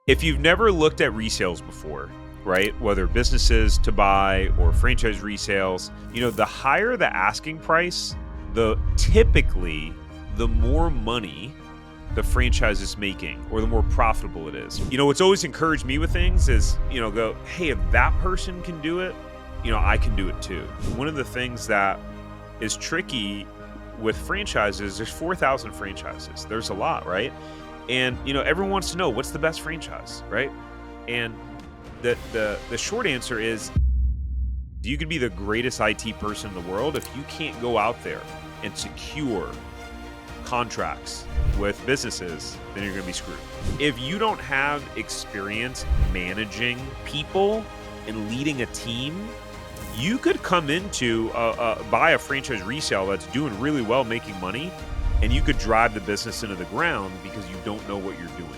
If you've never looked at resales before, right, whether businesses to buy or franchise resales, the higher the asking price, the typically the more money the franchise is making or the more profitable it is. What's always encouraged me with things is, go, hey, if that person can do it, I can do it too. One of the things that is tricky with franchises, there's 4,000 franchises. There's a lot, right? And everyone wants to know what's the best franchise, right? And the short answer is you could be the greatest IT person in the world. If you can't go out there and secure contracts with businesses, then you're going to be screwed. If you don't have experience managing people and leading a team, you could come into buy a franchise resale that's doing really well, making money, and you could drive the business into the ground because you don't know what you're doing.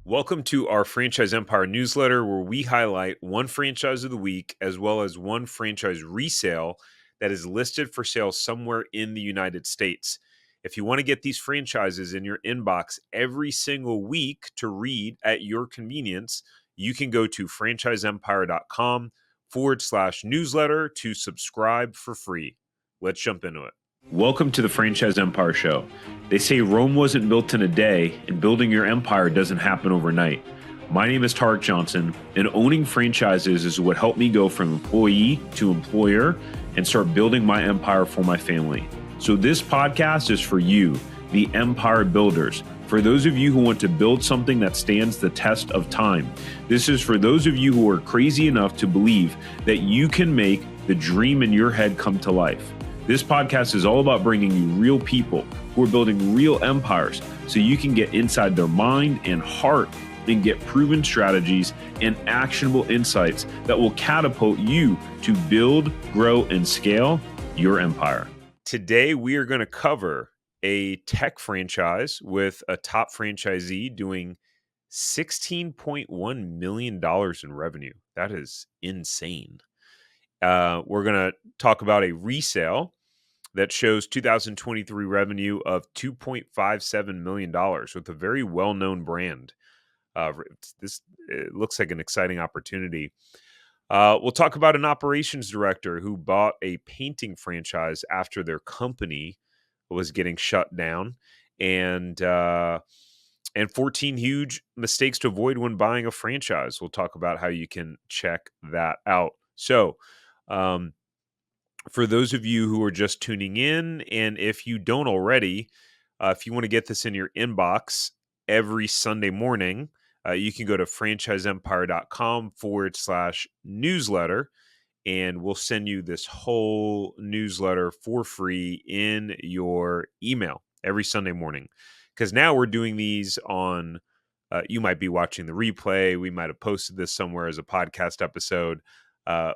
Welcome to our Franchise Empire newsletter, where we highlight one franchise of the week as well as one franchise resale that is listed for sale somewhere in the United States. If you want to get these franchises in your inbox every single week to read at your convenience, you can go to franchiseempire.com/newsletter to subscribe for free. Let's jump into it. Welcome to the Franchise Empire Show. They say Rome wasn't built in a day, and building your empire doesn't happen overnight. My name is Tarek Johnson, and owning franchises is what helped me go from employee to employer and start building my empire for my family. So this podcast is for you, the empire builders. For those of you who want to build something that stands the test of time. This is for those of you who are crazy enough to believe that you can make the dream in your head come to life. This podcast is all about bringing you real people who are building real empires so you can get inside their mind and heart and get proven strategies and actionable insights that will catapult you to build, grow, and scale your empire. Today, we are going to cover a tech franchise with a top franchisee doing $16.1 million in revenue. That is insane. We're going to talk about a resale that shows 2023 revenue of $2.57 million with a very well-known brand. It looks like an exciting opportunity. We'll talk about an operations director who bought a painting franchise after their company was getting shut down, and 14 huge mistakes to avoid when buying a franchise. We'll talk about how you can check that out. So, for those of you who are just tuning in, and if you don't already, if you want to get this in your inbox every Sunday morning, you can go to franchiseempire.com/newsletter, and we'll send you this whole newsletter for free in your email every Sunday morning. Because now we're doing these on, you might be watching the replay. We might have posted this somewhere as a podcast episode.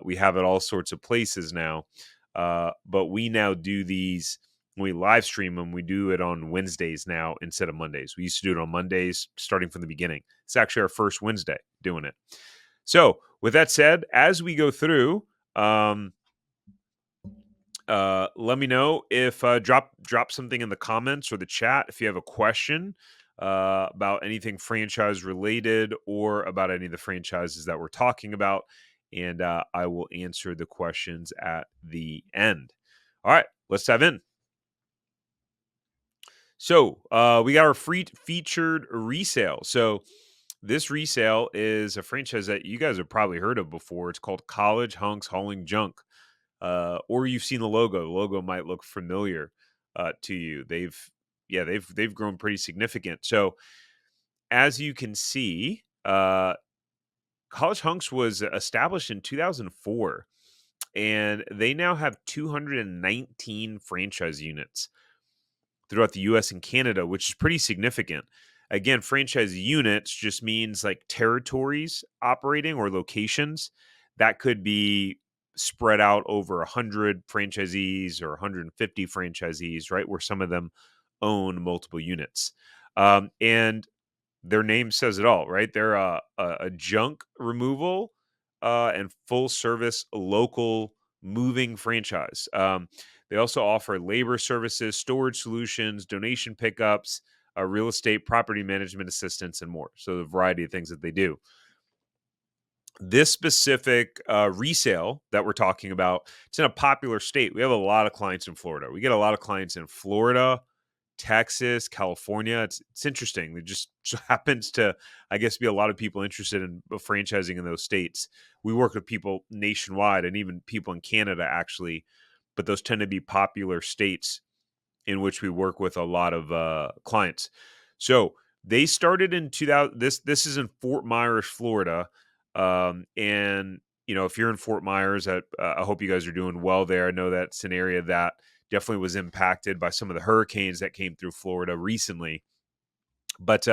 We have it all sorts of places now. But we now do these, when we live stream them, we do it on Wednesdays now instead of Mondays. We used to do it on Mondays starting from the beginning. It's actually our first Wednesday doing it. So with that said, as we go through, let me know if drop something in the comments or the chat if you have a question about anything franchise related or about any of the franchises that we're talking about. And I will answer the questions at the end. All right, let's dive in. So we got our free featured resale. So this resale is a franchise that you guys have probably heard of before. It's called College Hunks Hauling Junk, or you've seen the logo. The logo might look familiar to you. They've grown pretty significant. So as you can see, College Hunks was established in 2004, and they now have 219 franchise units throughout the US and Canada, which is pretty significant. Again, franchise units just means like territories operating or locations that could be spread out over 100 franchisees or 150 franchisees, right? Where some of them own multiple units. And their name says it all, right? They're a junk removal and full service local moving franchise. They also offer labor services, storage solutions, donation pickups, real estate, property management assistance, and more. So the variety of things that they do. This specific resale that we're talking about, it's in a popular state. We have a lot of clients in Florida. We get a lot of clients in Florida, Texas, California. It's interesting. There just so happens to, I guess, be a lot of people interested in franchising in those states. We work with people nationwide and even people in Canada, actually, but those tend to be popular states in which we work with a lot of clients. So they started in 2000. This is in Fort Myers, Florida, and if you're in Fort Myers, I hope you guys are doing well there. I know that's an area that definitely was impacted by some of the hurricanes that came through Florida recently. But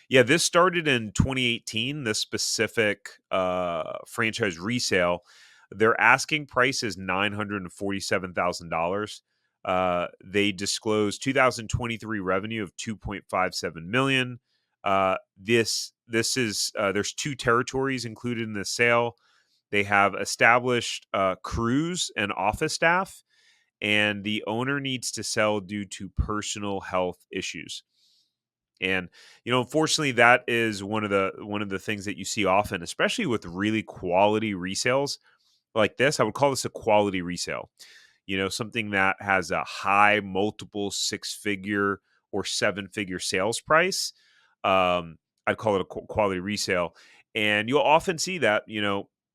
yeah, this started in 2018. This specific franchise resale, their asking price is $947,000. They disclosed 2023 revenue of 2.57 million. This is there's two territories included in the sale. They have established crews and office staff, and the owner needs to sell due to personal health issues. And unfortunately, that is one of the things that you see often, especially with really quality resales like this. I would call this a quality resale. Something that has a high multiple six-figure or seven-figure sales price. I'd call it a quality resale, and you'll often see that.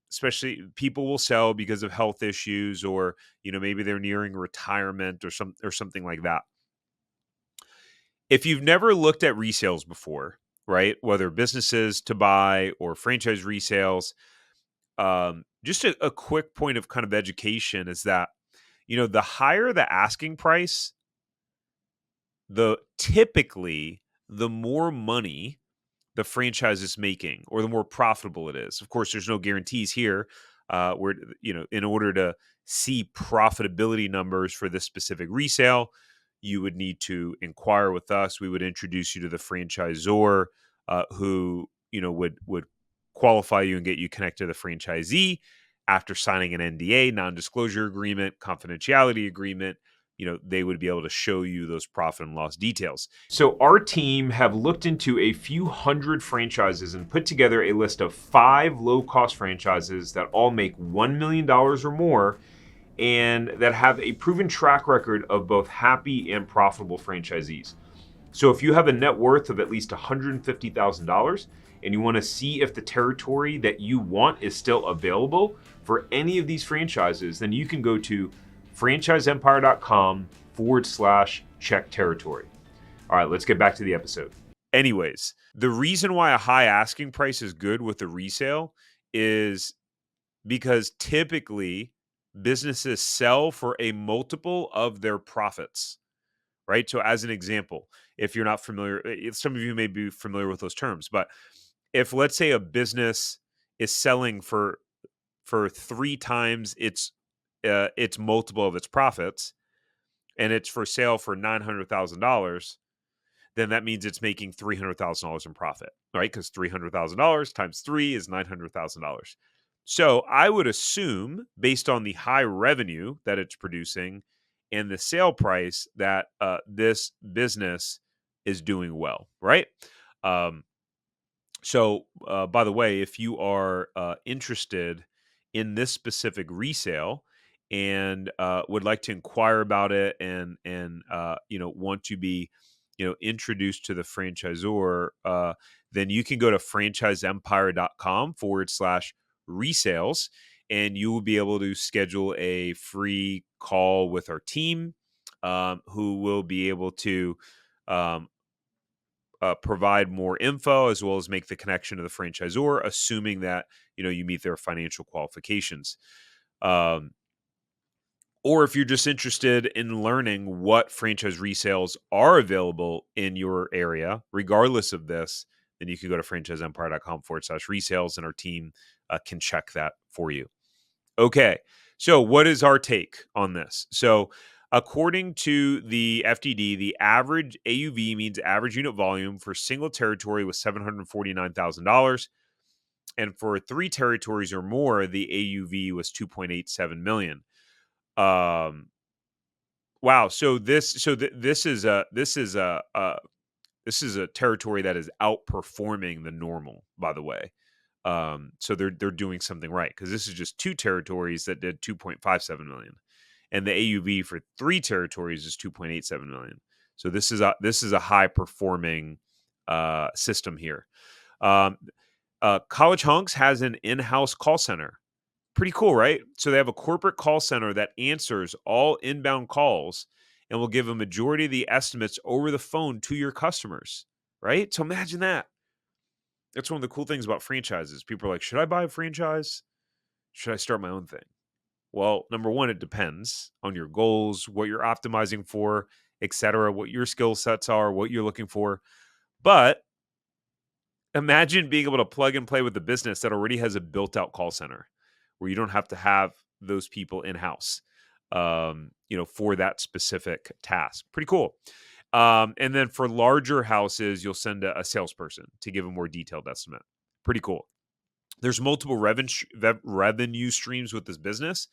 Especially people will sell because of health issues, or maybe they're nearing retirement or something like that. If you've never looked at resales before, right, whether businesses to buy or franchise resales, just a quick point of kind of education is that, the higher the asking price, typically the more money the franchise is making, or the more profitable it is. Of course, there's no guarantees here. Where in order to see profitability numbers for this specific resale, you would need to inquire with us. We would introduce you to the franchisor, who would qualify you and get you connected to the franchisee after signing an NDA, non-disclosure agreement, confidentiality agreement. They would be able to show you those profit and loss details. So our team have looked into a few hundred franchises and put together a list of 5 low-cost franchises that all make $1 million or more, and that have a proven track record of both happy and profitable franchisees. So if you have a net worth of at least $150,000 and you want to see if the territory that you want is still available for any of these franchises, then you can go to franchiseempire.com/check territory. All right, let's get back to the episode. Anyways, the reason why a high asking price is good with the resale is because typically businesses sell for a multiple of their profits, right? So as an example, if you're not familiar, some of you may be familiar with those terms, but if, let's say, a business is selling for 3 times its multiple of its profits, and it's for sale for $900,000, then that means it's making $300,000 in profit, right? Because $300,000 times 3 is $900,000. So I would assume, based on the high revenue that it's producing and the sale price, that this business is doing well, right? So, by the way, if you are interested in this specific resale and would like to inquire about it, and want to be introduced to the franchisor, then you can go to franchiseempire.com/resales, and you will be able to schedule a free call with our team, who will be able to um, provide more info, as well as make the connection to the franchisor, assuming that you meet their financial qualifications. Um, or if you're just interested in learning what franchise resales are available in your area, regardless of this, then you can go to franchiseempire.com/resales, and our team can check that for you. Okay, so what is our take on this? So according to the FTD, the average AUV, means average unit volume, for single territory was $749,000. And for 3 territories or more, the AUV was 2.87 million. Wow. So this is a This is a territory that is outperforming the normal, by the way. So they're doing something right, because this is just 2 territories that did 2.57 million, and the AUV for 3 territories is 2.87 million. So this is a high performing system here. Um, College Hunks has an in-house call center. Pretty cool, right? So they have a corporate call center that answers all inbound calls and will give a majority of the estimates over the phone to your customers, right? So imagine that. That's one of the cool things about franchises. People are like, should I buy a franchise? Should I start my own thing? Well, number one, it depends on your goals, what you're optimizing for, etc., what your skill sets are, what you're looking for. But imagine being able to plug and play with a business that already has a built out call center where you don't have to have those people in house, for that specific task. Pretty cool. And then for larger houses, you'll send a salesperson to give a more detailed estimate. Pretty cool. There's multiple revenue streams with this business.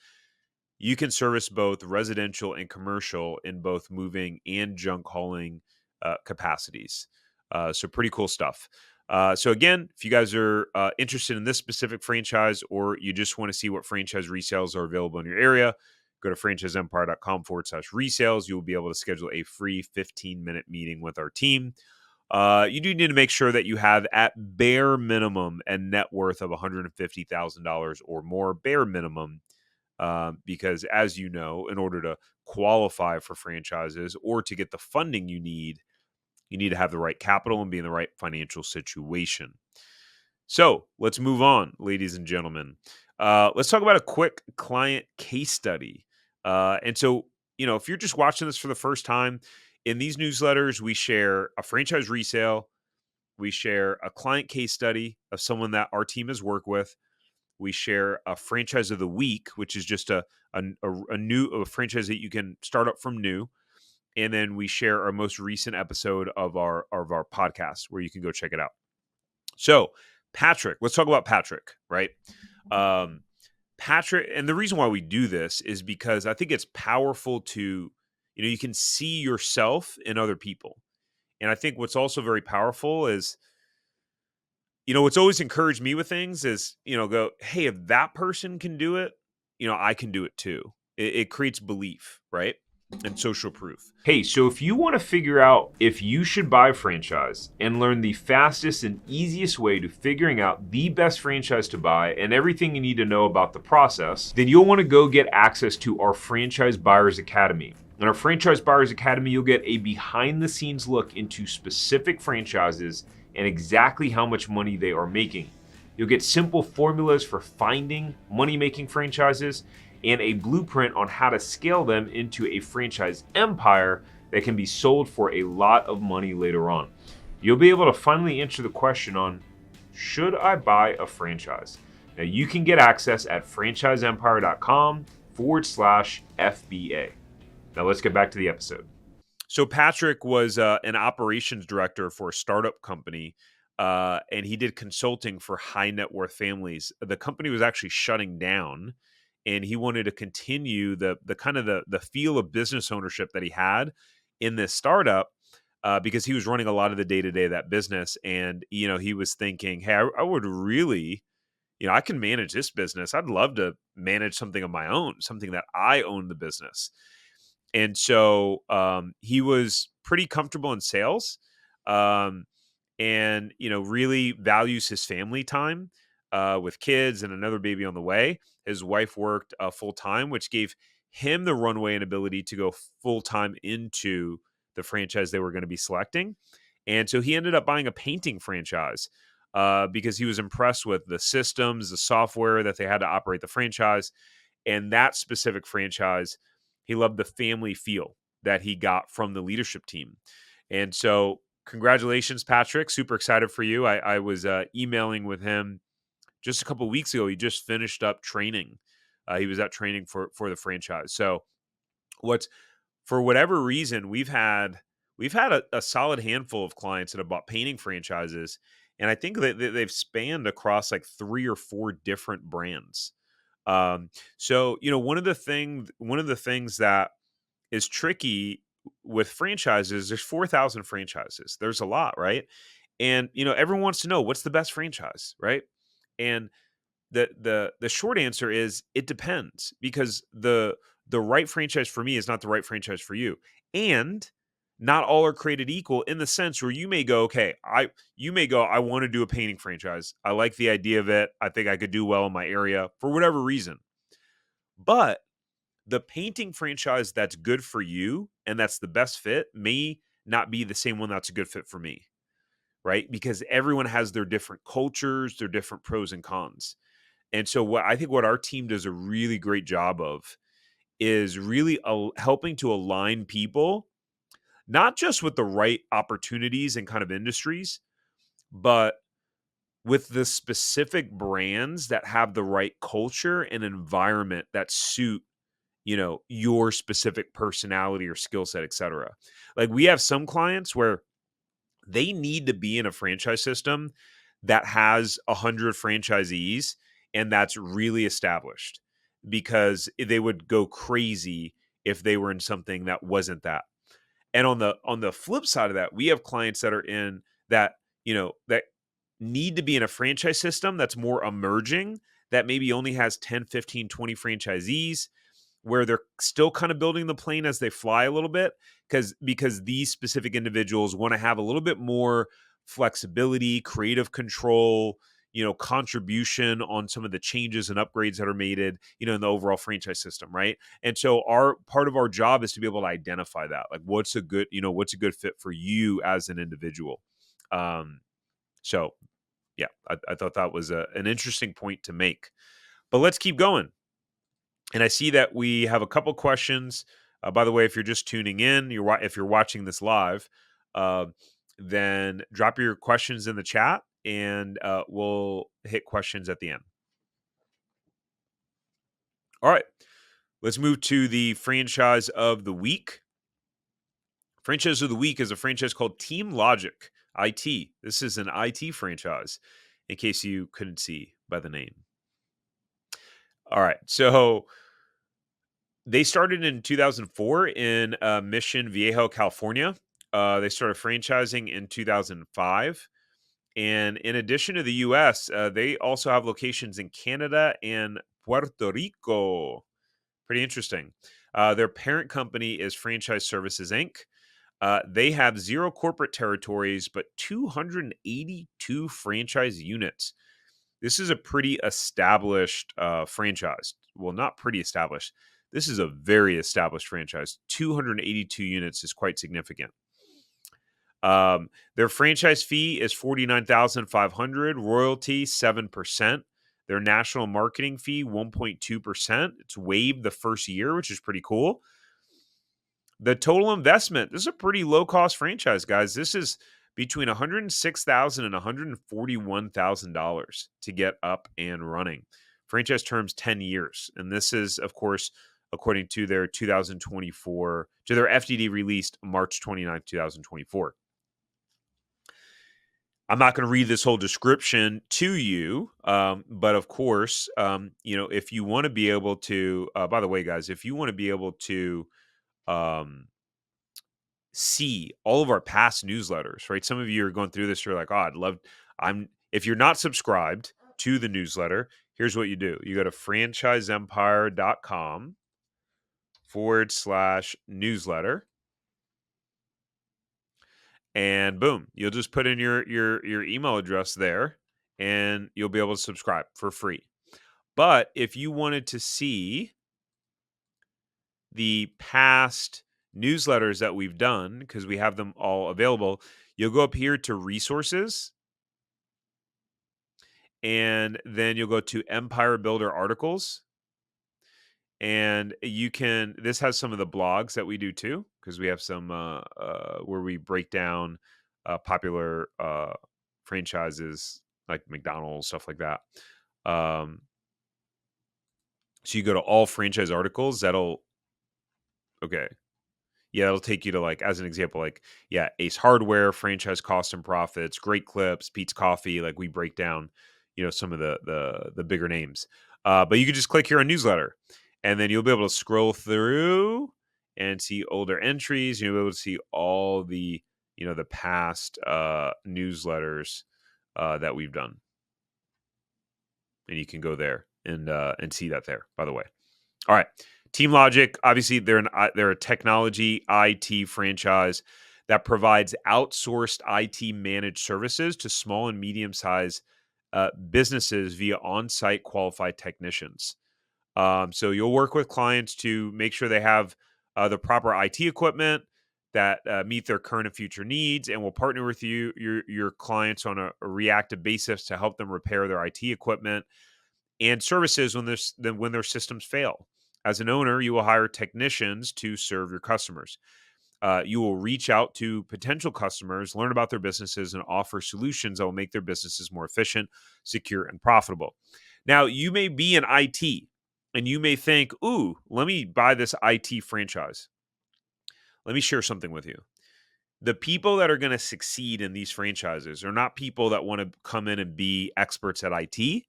You can service both residential and commercial in both moving and junk hauling capacities. So pretty cool stuff. So again, if you guys are interested in this specific franchise, or you just want to see what franchise resales are available in your area, go to franchiseempire.com/resales. You will be able to schedule a free 15-minute meeting with our team. You do need to make sure that you have, at bare minimum, a net worth of $150,000 or more, bare minimum, because as you know, in order to qualify for franchises or to get the funding you need to have the right capital and be in the right financial situation. So let's move on, ladies and gentlemen. Let's talk about a quick client case study. And so, if you're just watching this for the first time, in these newsletters, we share a franchise resale, we share a client case study of someone that our team has worked with. We share a franchise of the week, which is just a new franchise that you can start up from new. And then we share our most recent episode of our podcast, where you can go check it out. So, Patrick, let's talk about Patrick, right? Patrick, and the reason why we do this is because I think it's powerful to, you can see yourself in other people. And I think what's also very powerful is, what's always encouraged me with things is, go, hey, if that person can do it, I can do it too. It creates belief, right? And social proof. Hey, so if you want to figure out if you should buy a franchise and learn the fastest and easiest way to figuring out the best franchise to buy and everything you need to know about the process, then you'll want to go get access to our Franchise Buyers Academy. In our Franchise Buyers Academy, you'll get a behind-the-scenes look into specific franchises and exactly how much money they are making. You'll get simple formulas for finding money-making franchises and a blueprint on how to scale them into a franchise empire that can be sold for a lot of money later on. You'll be able to finally answer the question on, should I buy a franchise? Now you can get access at franchiseempire.com/FBA. Now let's get back to the episode. So Patrick was an operations director for a startup company, and he did consulting for high net worth families. The company was actually shutting down, and he wanted to continue the kind of the feel of business ownership that he had in this startup, because he was running a lot of the day-to-day of that business. And, he was thinking, hey, I would really, I can manage this business. I'd love to manage something of my own, something that I own the business. And so he was pretty comfortable in sales, and, really values his family time with kids and another baby on the way. His wife worked full time, which gave him the runway and ability to go full time into the franchise they were going to be selecting. And so he ended up buying a painting franchise because he was impressed with the systems, the software that they had to operate the franchise. And that specific franchise, he loved the family feel that he got from the leadership team. And so congratulations, Patrick. Super excited for you. I was emailing with him just a couple of weeks ago. He just finished up training. He was at training for the franchise. So for whatever reason, we've had a solid handful of clients that have bought painting franchises. And I think that they've spanned across like 3 or 4 different brands. So, one of the things that is tricky with franchises, there's 4,000 franchises. There's a lot, right? And everyone wants to know what's the best franchise, right? And the short answer is it depends, because the right franchise for me is not the right franchise for you. And not all are created equal, in the sense where you may go, okay, I want to do a painting franchise. I like the idea of it. I think I could do well in my area for whatever reason. But the painting franchise that's good for you and that's the best fit may not be the same one that's a good fit for me, right? Because everyone has their different cultures, their different pros and cons. And so what our team does a really great job of is really helping to align people, not just with the right opportunities and kind of industries, but with the specific brands that have the right culture and environment that suit your specific personality or skill set, etc. Like, we have some clients where they need to be in a franchise system that has 100 franchisees and that's really established, because they would go crazy if they were in something that wasn't that. And on the flip side of that, we have clients that are in that, that need to be in a franchise system that's more emerging, that maybe only has 10, 15, 20 franchisees, where they're still kind of building the plane as they fly a little bit, because these specific individuals want to have a little bit more flexibility, creative control, contribution on some of the changes and upgrades that are made, in the overall franchise system, right? And so our part of our job is to be able to identify that, like, what's a good fit for you as an individual. So yeah, I thought that was an interesting point to make. But let's keep going. And I see that we have a couple questions. By the way, if you're just tuning in, if you're watching this live, uh, then drop your questions in the chat, and we'll hit questions at the end. All right, let's move to the franchise of the week. Franchise of the week is a franchise called Team Logic IT. This is an IT franchise, in case you couldn't see by the name. All right, so they started in 2004 in Mission Viejo, California. They started franchising in 2005. And in addition to the US, they also have locations in Canada and Puerto Rico. Pretty interesting. Their parent company is Franchise Services Inc. They have 0 corporate territories, but 282 franchise units. This is a pretty established franchise. Well, not pretty established. This is a very established franchise. 282 units is quite significant. Their franchise fee is $49,500. Royalty 7%. Their national marketing fee 1.2%. It's waived the first year, which is pretty cool. The total investment, this is a pretty low cost franchise, guys. This is between $106,000 and $141,000 to get up and running. Franchise terms 10 years. And this is, of course, according to their 2024, to their FDD released March 29th, 2024. I'm not going to read this whole description to you, but of course, if you want to be able to, by the way, guys, if you want to be able to um, see all of our past newsletters, right? Some of you are going through this. You're like, oh, if you're not subscribed to the newsletter, here's what you do. You go to franchiseempire.com/newsletter. And boom, you'll just put in your email address there, and you'll be able to subscribe for free. But if you wanted to see the past newsletters that we've done, because we have them all available, you'll go up here to resources, and then you'll go to Empire Builder articles. And this has some of the blogs that we do too, because we have some where we break down popular franchises like McDonald's, stuff like that. So you go to all franchise articles. That'll take you to, like, as an example, like, Ace Hardware, franchise costs and profits, Great Clips, Pete's Coffee. Like, we break down, some of the bigger names. But you can just click here on newsletter, and then you'll be able to scroll through and see older entries. You'll be able to see all the, the past newsletters that we've done. And you can go there and see that there, by the way. All right. Team Logic, obviously, they're a technology IT franchise that provides outsourced IT managed services to small and medium sized businesses via on site qualified technicians. So you'll work with clients to make sure they have the proper IT equipment that meet their current and future needs, and will partner with your clients on a reactive basis to help them repair their IT equipment and services when their systems fail. As an owner, you will hire technicians to serve your customers. You will reach out to potential customers, learn about their businesses, and offer solutions that will make their businesses more efficient, secure, and profitable. Now, you may be in IT and you may think, ooh, let me buy this IT franchise. Let me share something with you. The people that are going to succeed in these franchises are not people that want to come in and be experts at IT.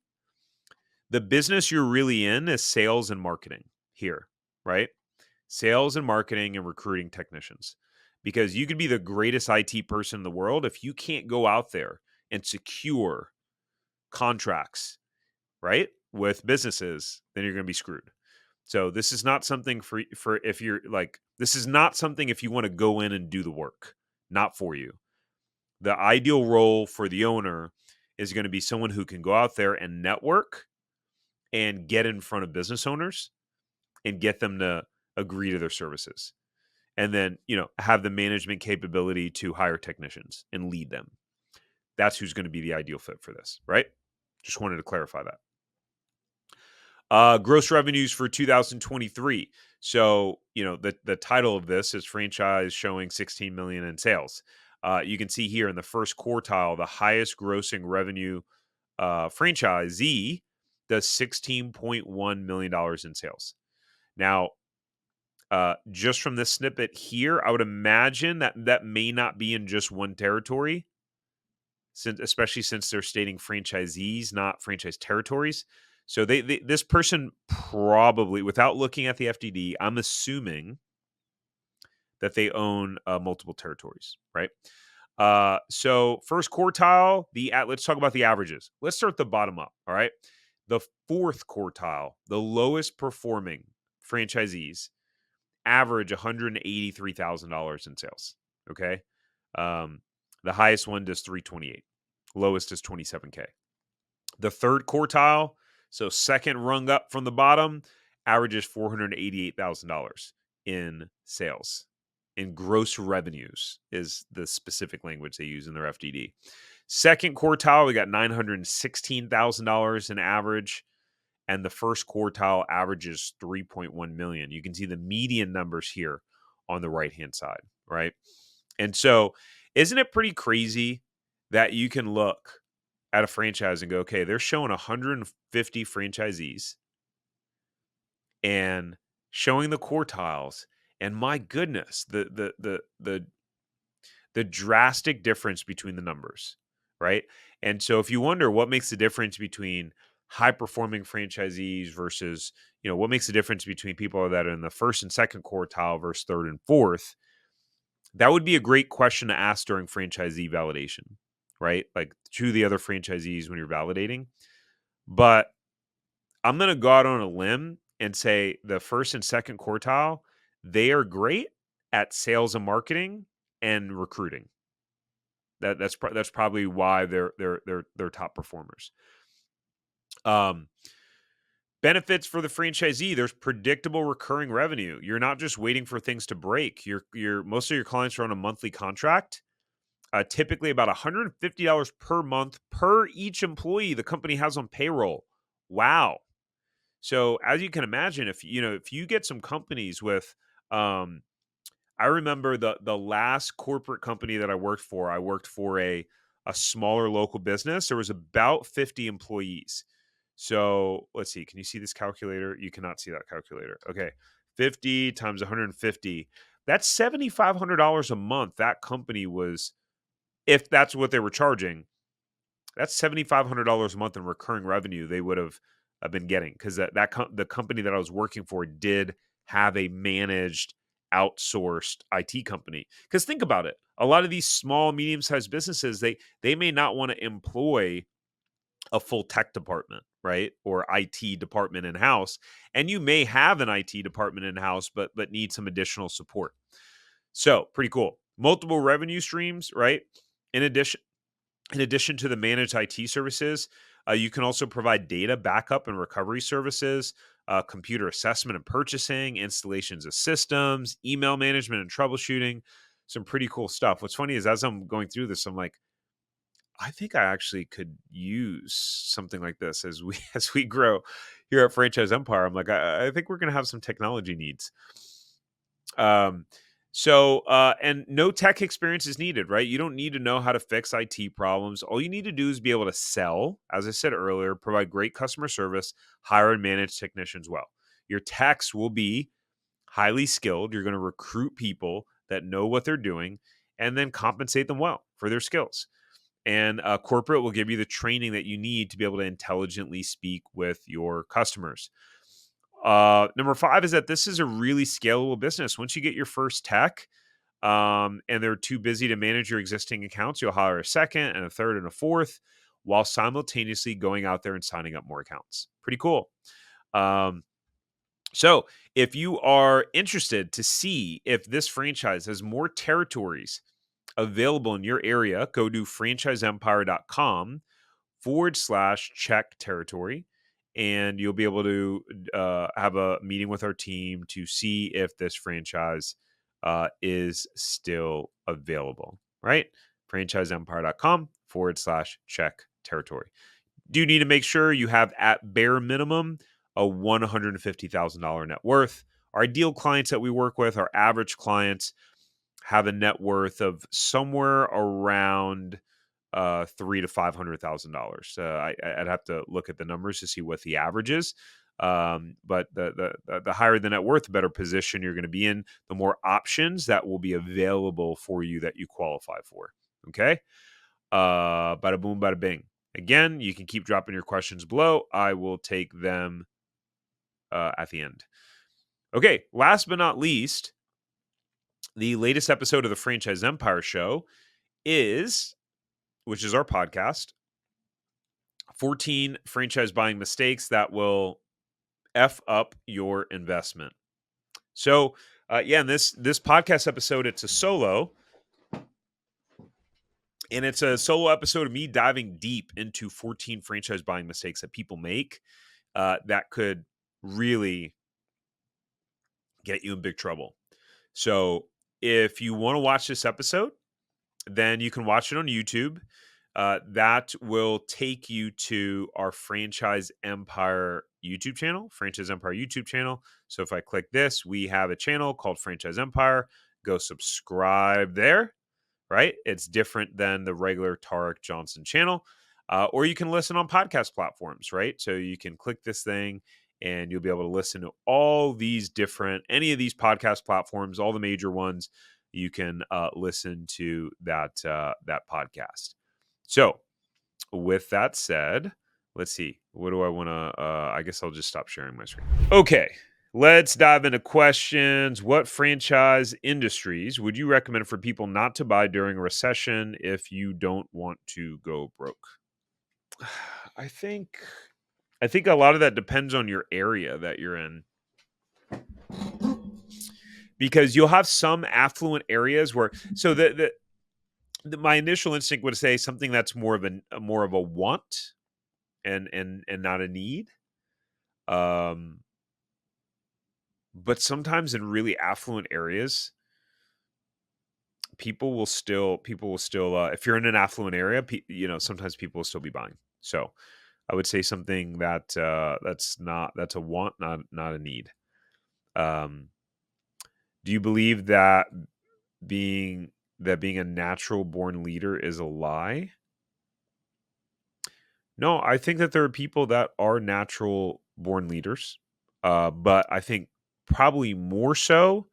The business you're really in is sales and marketing here, right? Sales and marketing and recruiting technicians. Because you could be the greatest IT person in the world. If you can't go out there and secure contracts, right, with businesses, then you're going to be screwed. So this is not something for if you're like, this is not something if you want to go in and do the work, not for you. The ideal role for the owner is going to be someone who can go out there and network and get in front of business owners and get them to agree to their services. And then, have the management capability to hire technicians and lead them. That's who's going to be the ideal fit for this, right? Just wanted to clarify that. Gross revenues for 2023. So, the title of this is franchise showing 16 million in sales. You can see here in the first quartile, the highest grossing revenue franchisee does $16.1 million in sales. Now, just from this snippet here, I would imagine that may not be in just one territory, especially since they're stating franchisees, not franchise territories. So this person probably, without looking at the FDD, I'm assuming that they own multiple territories, right? So first quartile, let's talk about the averages. Let's start the bottom up, all right? The fourth quartile, the lowest performing franchisees, average $183,000 in sales. Okay. The highest one does 328. Lowest is 27K. The third quartile, so second rung up from the bottom, averages $488,000 in sales. In gross revenues is the specific language they use in their FDD. Second quartile, we got $916,000 in average. And the first quartile averages 3.1 million. You can see the median numbers here on the right-hand side, right? And so isn't it pretty crazy that you can look at a franchise and go, okay, they're showing 150 franchisees and showing the quartiles, and my goodness, the drastic difference between the numbers, right? And so if you wonder what makes the difference between high performing franchisees versus, what makes the difference between people that are in the first and second quartile versus third and fourth, that would be a great question to ask during franchisee validation, right? Like to the other franchisees when you're validating. But I'm going to go out on a limb and say the first and second quartile, they are great at sales and marketing and recruiting. That's probably why they're top performers. Benefits for the franchisee: there's predictable recurring revenue. You're not just waiting for things to break. Most of your clients are on a monthly contract. Typically about $150 per month per each employee the company has on payroll. Wow. So as you can imagine, if you get some companies with, I remember the last corporate company that I worked for a smaller local business. There was about 50 employees. So let's see. Can you see this calculator? You cannot see that calculator. Okay. 50 times 150. That's $7,500 a month. That company was, if that's what they were charging, that's $7,500 a month in recurring revenue they would have been getting, because the company that I was working for did have a managed outsourced IT company. Because think about it, a lot of these small, medium-sized businesses, they may not want to employ a full tech department, right? Or IT department in house. And you may have an IT department in house, but need some additional support. So pretty cool. Multiple revenue streams, right? In addition, in addition to the managed IT services, you can also provide data backup and recovery services, computer assessment and purchasing, installations of systems, email management and troubleshooting. Some pretty cool stuff. What's funny is as I'm going through this, I'm like, I think I actually could use something like this as we as we grow here at Franchise Empire. I'm like, I think we're going to have some technology needs. Um, and no tech experience is needed, right? You don't need to know how to fix IT problems. All you need to do is be able to sell, as I said earlier, provide great customer service, hire and manage technicians well. Your techs will be highly skilled. You're going to recruit people that know what they're doing and then compensate them well for their skills. And corporate will give you the training that you need to be able to intelligently speak with your customers. Number 5 is that this is a really scalable business. Once you get your first tech, and they're too busy to manage your existing accounts, you'll hire a second and a third and a fourth while simultaneously going out there and signing up more accounts. Pretty cool. Um, so if you are interested to see if this franchise has more territories available in your area, go to franchiseempire.com/check territory. And you'll be able to have a meeting with our team to see if this franchise is still available, right? franchiseempire.com/check territory. Do you need to make sure you have at bare minimum a $150,000 net worth? Our ideal clients that we work with, our average clients, have a net worth of somewhere around $300,000 to $500,000. I'd have to look at the numbers to see what the average is. But the higher the net worth, the better position you're going to be in, the more options that will be available for you that you qualify for. Okay. Bada boom, bada bing. Again, you can keep dropping your questions below. I will take them at the end. Okay. Last but not least, the latest episode of the Franchise Empire Show which is our podcast, 14 franchise buying mistakes that will F up your investment. So, in this podcast episode, it's a solo. And it's a solo episode of me diving deep into 14 franchise buying mistakes that people make that could really get you in big trouble. So if you want to watch this episode, then you can watch it on YouTube. That will take you to our Franchise Empire YouTube channel, Franchise Empire YouTube channel. So if I click this, we have a channel called Franchise Empire. Go subscribe there, right? It's different than the regular Tarek Johnson channel. Or you can listen on podcast platforms, right? So you can click this thing and you'll be able to listen to any of these podcast platforms, all the major ones. You can listen to that podcast. So with that said, let's see. What do I want to? I guess I'll just stop sharing my screen. Okay, let's dive into questions. What franchise industries would you recommend for people not to buy during a recession if you don't want to go broke? I think a lot of that depends on your area that you're in. Because you'll have some affluent areas where my initial instinct would say something that's more of a want and not a need. But sometimes in really affluent areas, people will still if you're in an affluent area, sometimes people will still be buying. So I would say something that's a want, not a need. Do you believe that being a natural born leader is a lie? No, I think that there are people that are natural born leaders. But I think probably more of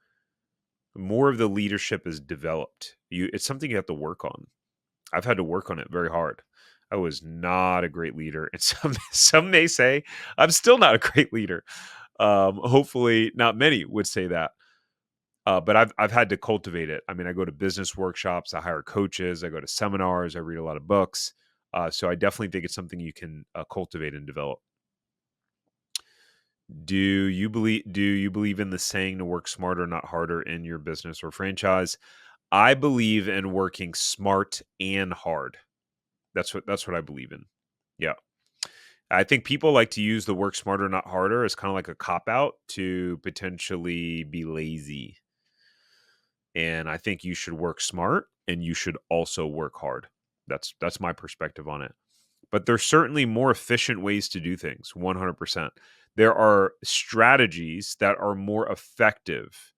the leadership is developed. It's something you have to work on. I've had to work on it very hard. I was not a great leader. And some may say I'm still not a great leader. Hopefully not many would say that. But I've had to cultivate it. I mean, I go to business workshops, I hire coaches, I go to seminars, I read a lot of books. So I definitely think it's something you can cultivate and develop. Do you believe in the saying to work smarter, not harder in your business or franchise? I believe in working smart and hard. That's what I believe in. Yeah. I think people like to use the work smarter, not harder as kind of like a cop out to potentially be lazy. And I think you should work smart and you should also work hard. That's my perspective on it. But there's certainly more efficient ways to do things, 100%. There are strategies that are more effective,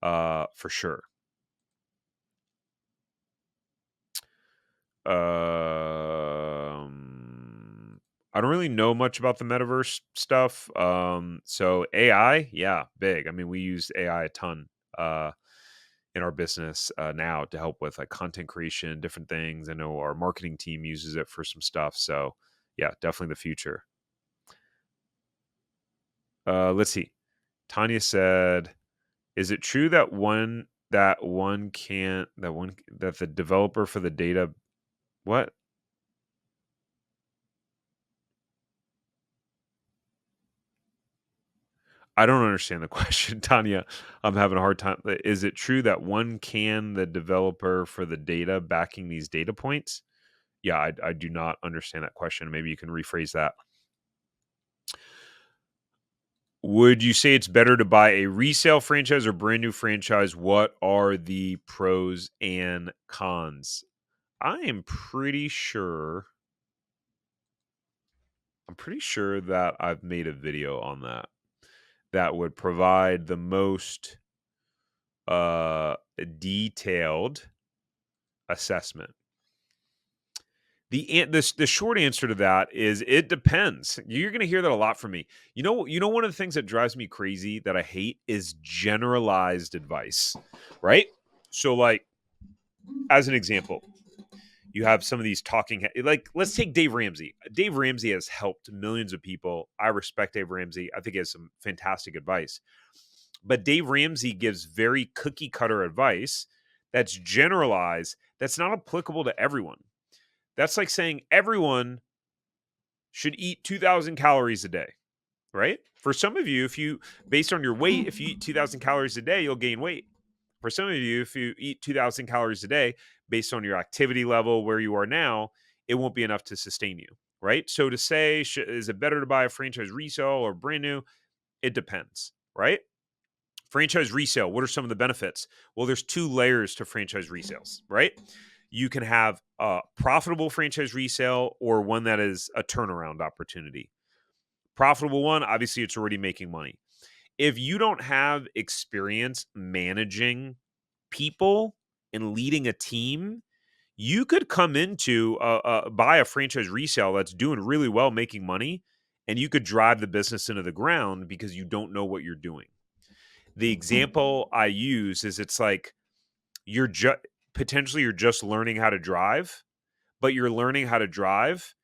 for sure. I don't really know much about the metaverse stuff. So AI, yeah, big. I mean, we use AI a ton in our business now to help with like content creation, different things. I know our marketing team uses it for some stuff. So yeah, definitely the future. Let's see. Tanya said, "Is it true that one can't that one that the developer for the data what?" I don't understand the question, Tanya. I'm having a hard time. Is it true that one can the developer for the data backing these data points? Yeah, I do not understand that question. Maybe you can rephrase that. Would you say it's better to buy a resale franchise or brand new franchise? What are the pros and cons? I am pretty sure I'm pretty sure that I've made a video on that that would provide the most uh detailed assessment. The short answer to that is it depends. You're going to hear that a lot from me. You know one of the things that drives me crazy that I hate is generalized advice, right? So like as an example, you have some of these like let's take Dave Ramsey. Dave Ramsey has helped millions of people. I respect Dave Ramsey. I think he has some fantastic advice. But Dave Ramsey gives very cookie cutter advice that's generalized, that's not applicable to everyone. That's like saying everyone should eat 2,000 calories a day, right? For some of you, if you, based on your weight, if you eat 2,000 calories a day, you'll gain weight. For some of you, if you eat 2,000 calories a day, based on your activity level, where you are now, it won't be enough to sustain you, right? So to say, is it better to buy a franchise resale or brand new? It depends, right? Franchise resale, what are some of the benefits? Well, there's two layers to franchise resales, right? You can have a profitable franchise resale or one that is a turnaround opportunity. Profitable one, obviously, it's already making money. If you don't have experience managing people and leading a team, you could come into buy a franchise resale that's doing really well, making money, and you could drive the business into the ground because you don't know what you're doing. The example I use is it's like you're just potentially you're just learning how to drive, but you're learning how to drive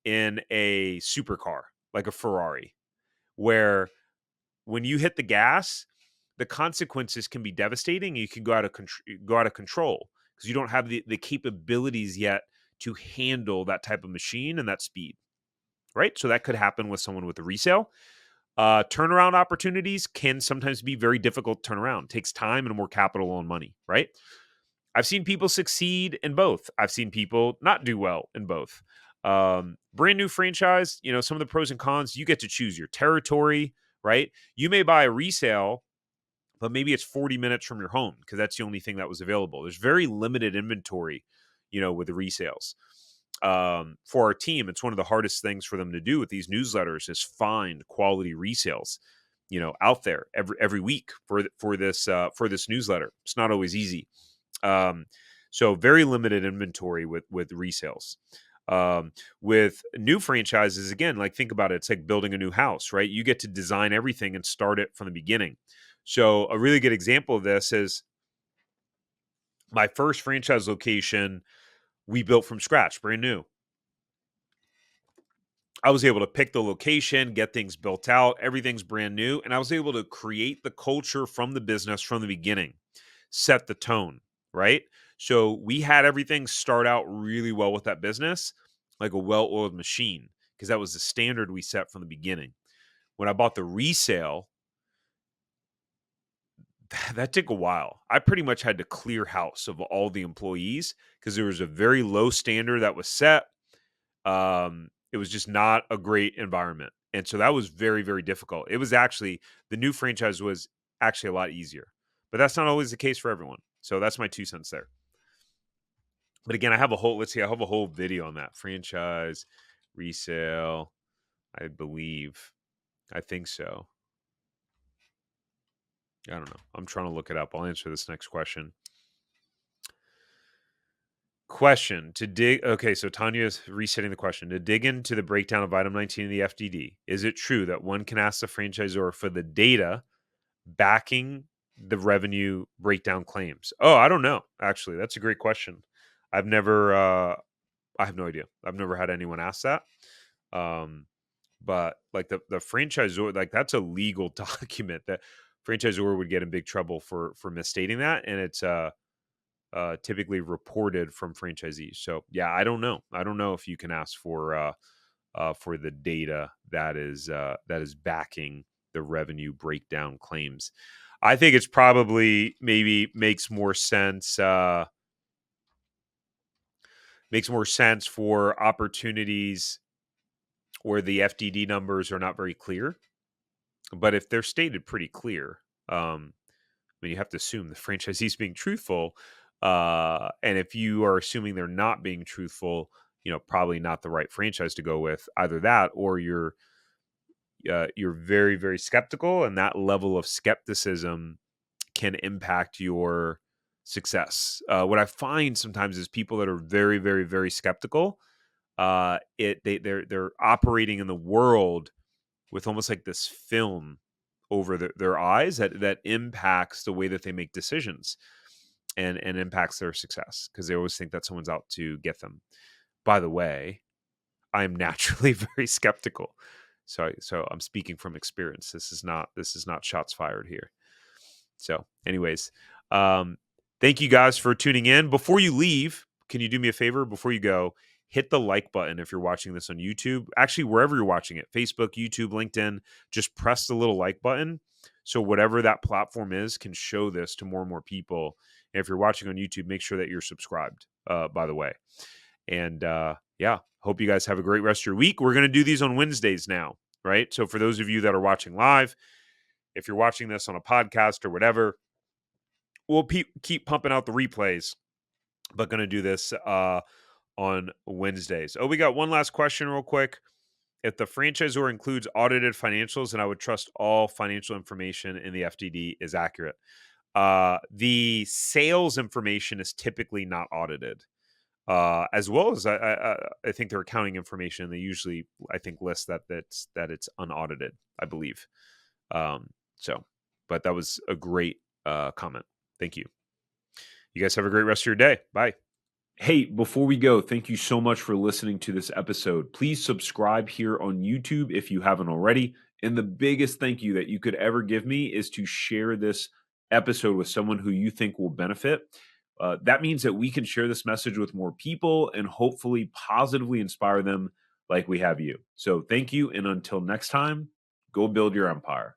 in a supercar like a Ferrari, where when you hit the gas, the consequences can be devastating. You can go out of control because you don't have the capabilities yet to handle that type of machine and that speed, right? So that could happen with someone with a resale. Turnaround opportunities can sometimes be very difficult to turn around. It takes time and more capital and money, right? I've seen people succeed in both. I've seen people not do well in both. Brand new franchise, some of the pros and cons, you get to choose your territory, right? You may buy a resale, but maybe it's 40 minutes from your home because that's the only thing that was available. There's very limited inventory, with the resales. For our team, it's one of the hardest things for them to do with these newsletters is find quality resales, out there every week for this newsletter. It's not always easy. So very limited inventory with resales. With new franchises, again, like think about it, it's like building a new house, right? You get to design everything and start it from the beginning. So a really good example of this is my first franchise location we built from scratch, brand new. I was able to pick the location, get things built out, everything's brand new, and I was able to create the culture from the business from the beginning, set the tone, right? So we had everything start out really well with that business, like a well-oiled machine, because that was the standard we set from the beginning. When I bought the resale, that took a while. I pretty much had to clear house of all the employees because there was a very low standard that was set. It was just not a great environment. And so that was very, very difficult. It was actually the new franchise was actually a lot easier, but that's not always the case for everyone. So that's my 2 cents there. But again, let's see, I have a whole video on that franchise resale. I believe, I think so. I don't know. I'm trying to look it up. I'll answer this next question. Okay, so Tanya's resetting the question. To dig into the breakdown of item 19 of the FDD, is it true that one can ask the franchisor for the data backing the revenue breakdown claims? Oh, I don't know. Actually, that's a great question. I've never, I have no idea. I've never had anyone ask that. But like the franchisor, like that's a legal document that franchisor would get in big trouble for misstating that, and it's typically reported from franchisees. So yeah, I don't know. I don't know if you can ask for the data that is backing the revenue breakdown claims. I think it's probably maybe makes more sense for opportunities where the FDD numbers are not very clear. But if they're stated pretty clear, I mean, you have to assume the franchisee's being truthful. And if you are assuming they're not being truthful, probably not the right franchise to go with. Either that, or you're very, very skeptical, and that level of skepticism can impact your success. What I find sometimes is people that are very, very, very skeptical. They're operating in the world with almost like this film over their eyes that impacts the way that they make decisions and impacts their success because they always think that someone's out to get them. By the way, I'm naturally very skeptical. So I'm speaking from experience. This is not shots fired here. So, anyways, um, thank you guys for tuning in. Before you leave, can you do me a favor? Before you go, hit the like button if you're watching this on YouTube. Actually, wherever you're watching it, Facebook, YouTube, LinkedIn, just press the little like button. So whatever that platform is can show this to more and more people. And if you're watching on YouTube, make sure that you're subscribed, by the way. And yeah, hope you guys have a great rest of your week. We're going to do these on Wednesdays now, right? So for those of you that are watching live, if you're watching this on a podcast or whatever, we'll keep pumping out the replays, but going to do this on Wednesdays. Oh, we got one last question real quick. If the franchisor includes audited financials, then I would trust all financial information in the FDD is accurate. The sales information is typically not audited, as well as I think their accounting information. They usually, I think, list that it's unaudited, I believe. So, but that was a great comment. Thank you. You guys have a great rest of your day. Bye. Hey, before we go, thank you so much for listening to this episode. Please subscribe here on YouTube if you haven't already. And the biggest thank you that you could ever give me is to share this episode with someone who you think will benefit. That means that we can share this message with more people and hopefully positively inspire them like we have you. So thank you. And until next time, go build your empire.